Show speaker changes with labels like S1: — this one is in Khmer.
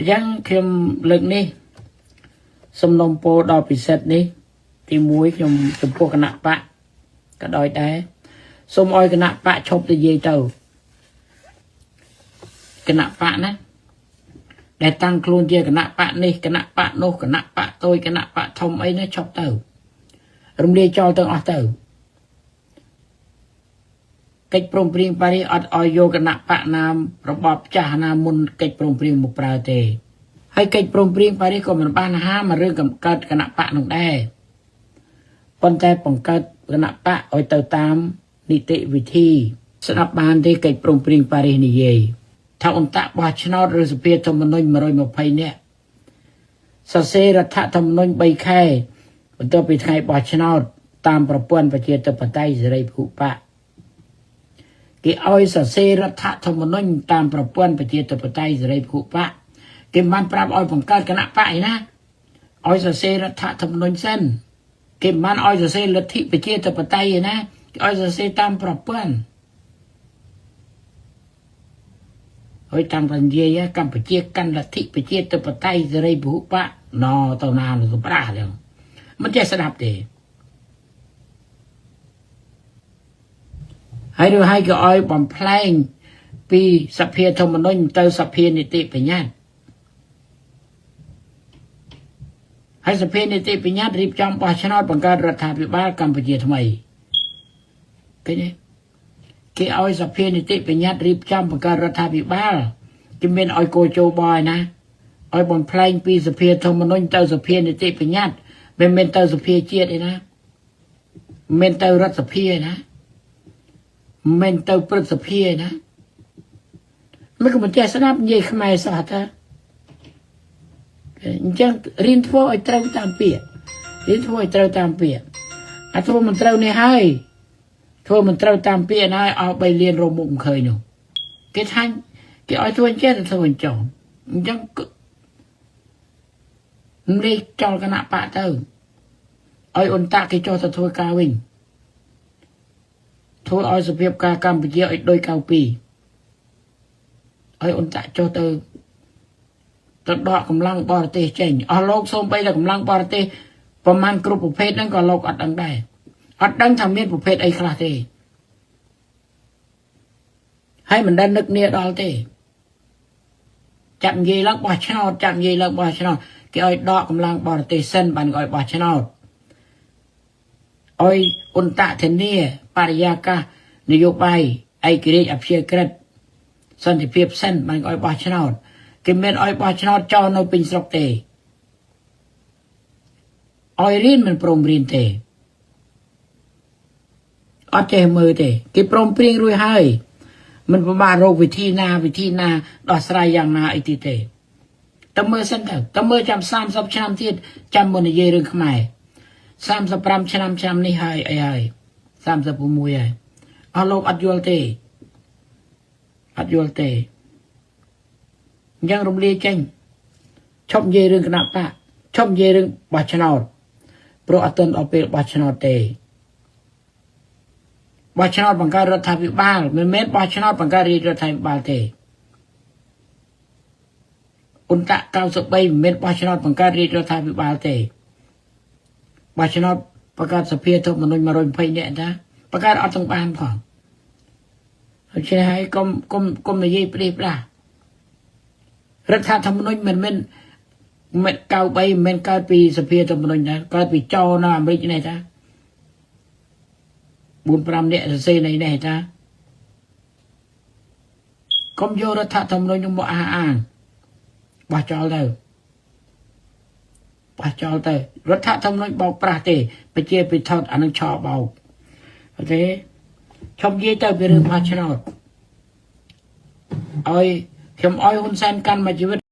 S1: ยังเข้มเลิกนี่สมนมโปดอปิเซตนี่ตีมวยขยมจมพวกคณะปะก็ดอยได้สมออยคณะปะชบตะเยเต้าคณะปะนะได้ตั้งโคลนเจคณะปะนี่คณะปะโนคณะปะโตยคณะปะทอมไอ้นะชอบเต้ารมเรียจอเต้าอเต้าកិច្ចព្រមព្រៀងប៉ារីសអត់ឲ្យយកគណៈបកណាមរបបចាស់ណាមុនកិច្ចព្រមព្រៀងមកប្រើទេហើយកិច្ចព្រមព្រៀងប៉ារីសក៏មិនបានហាមរឿងកំកើតគណៈបកនោះដែរប៉ុន្តែបង្កើតគណៈបកឲ្យទៅតាមនីតិវិធីស្ដាប់បានទេកិច្ចព្រមព្រៀងប៉ារីសនិយាយថាអន្តៈបោះឆ្នោតឬសភាធម្មនុញ្ញ120នាក់សរសេររដ្ឋធម្មនុញ្ញ3ខែបន្ទាប់ពីថ្ងៃបោះឆ្នោតតាមប្រព័ន្ធប្រជាធិបតេយ្យសេរីភូបកគេឲ្យសរសេររដ្ឋធម្មនុញ្ញតាមប្រព័ន្ធប្រជាធិបតេយ្យសេរីភូបកគេបានប្រាប់ឲ្យបង្កើតគណៈបកឯណាឲ្យសរសេររដ្ឋធម្មនុញ្ញសិនគេបានឲ្យសរសេរលទ្ធិប្រជាធិបតេយ្យឯណាគេឲ្យសរសេរតាមប្រព័ន្ធហើយតាមបញ្ជាកម្ពុជាកាន់លទ្ធិប្រជាធិបតេយ្យសេរីភូបកណតណានឹងប្រាស់ហ្នឹងមិនចេះស្ដាប់ទេហើយឬហើយក៏ឲ្យបំផ្លែងពីសភាធម្មនុញ្ញទៅសភានីតិបញ្ញត្តិហើយសភានីតិបញ្ញត្តិរៀបចំបោះឆ្នោតបង្កើតរដ្ឋាភិបាលកម្ពុជាថ្មីឃើញទេគេឲ្យសភានីតិបញ្ញត្តិរៀបចំបង្កើតរដ្ឋាភិបាលគេមានឲ្យកោជោបយណាឲ្យបំផ្លែងពីសភាធម្មនុញ្ញទៅសភានីតិបញ្ញត្តិមិនមែនទៅសភាជាតិទេណាមិនទៅរដ្ឋសភាទេណាមិនទៅព្រឹទ្ធសភាណាមិនក៏មិនចេះស្ដាប់និយាយខ្មែរសោះតាអញ្ចឹងរៀនធ្វើឲ្យត្រូវតាមពាក្យរៀនធ្វើឲ្យត្រូវតាមពាក្យអាធ្វើមិនត្រូវនេះហើយធ្វើមិនត្រូវតាមពាក្យណាឲ្យឲ្យ3លានរមុខមិនឃើញនោះគេថាគេឲ្យធ្វើអញ្ចឹងទៅធ្វើអញ្ចឹងលេខចោលគណៈបកទៅឲ្យអន្តៈគេចុះទៅធ្វើការវិញធ្វើឲ្យសភាពការកម្ពុជាឲ្យដូច92ឲ្យអន្តៈចុះទៅដកកម្លាំងបរទេសចេញអស់លោកសូម្បីតែកម្លាំងបរទេសប្រមាណគ្រប់ប្រភេទហ្នឹងក៏លោកអត់ដឹងដែរអត់ដឹងថាមានប្រភេទអីខ្លះទេហើយមិនដែលនឹកនាដល់ទេចាប់និយាយឡើងបោះឆ្នោតចាប់និយាយឡើងបោះឆ្នោតគេឲ្យដកកម្លាំងបរទេសសិនបានក៏ឲ្យបោះឆ្នោតឲ្យអន្តៈធានាបរិយាកាសនយោបាយឯករាជ្យអព្យាក្រឹតសន្តិភាពសិនបានឲ្យបោះឆ្នោតគេមិនឲ្យបោះឆ្នោតចោលនៅពេញស្រុកទេឲ្យរៀនមិនព្រមរៀនទេអត់ចេះមើលទេគេព្រមព្រៀងរួចហើយមិនពិបាករកវិធីណាដោះស្រាយយ៉ាងណាអីទៀតទេតើមើលសិនទៅតើមើលចាំ30ឆ្នាំទៀតចាំមុននិយាយរឿងខ្មែរ35ឆ្នាំនេះហើយអីហើយ36ហើយអស់លោកអត់យល់ទេអត់យល់ទេអញ្ចឹងរំលាយចេញឈប់និយាយរឿងគណៈបកឈប់និយាយរឿងបោះឆ្នោតព្រោះអត់ទាន់ដល់ពេលបោះឆ្នោតទេបោះឆ្នោតបង្កើតរដ្ឋាភិបាលមិនមែនបោះឆ្នោតបង្កើតរដ្ឋាភិបាលទេអន្តៈ93មិនមែនបោះឆ្នោតបង្កើតរដ្ឋាភិបាលទេបោះឆ្នោតបង្កើតសភាធម្មនុញ្ញ120នាក់ណាបង្កើតអត់ទាំងបានផងហើយចេះហើយកុំនិយាយព្រាយប្រាសរដ្ឋធម្មនុញ្ញមិន93មិនកើតពីសភាធម្មនុញ្ញណាកើតពីចោលនៅអាមេរិកនេះតា4-5នាក់សរសេរនេះតាកុំយករដ្ឋធម្មនុញ្ញនោះមកអានបោះចោលទៅរដ្ឋធម្មនុញ្ញបោកប្រាស់ទេប្រជាពិធអានឹងឆោបោកអូខេឈប់និយាយទៅពីរឿងបោះឆ្នោតឲ្យខ្ញុំឲ្យហ៊ុនសែនកាន់មួយជីវិត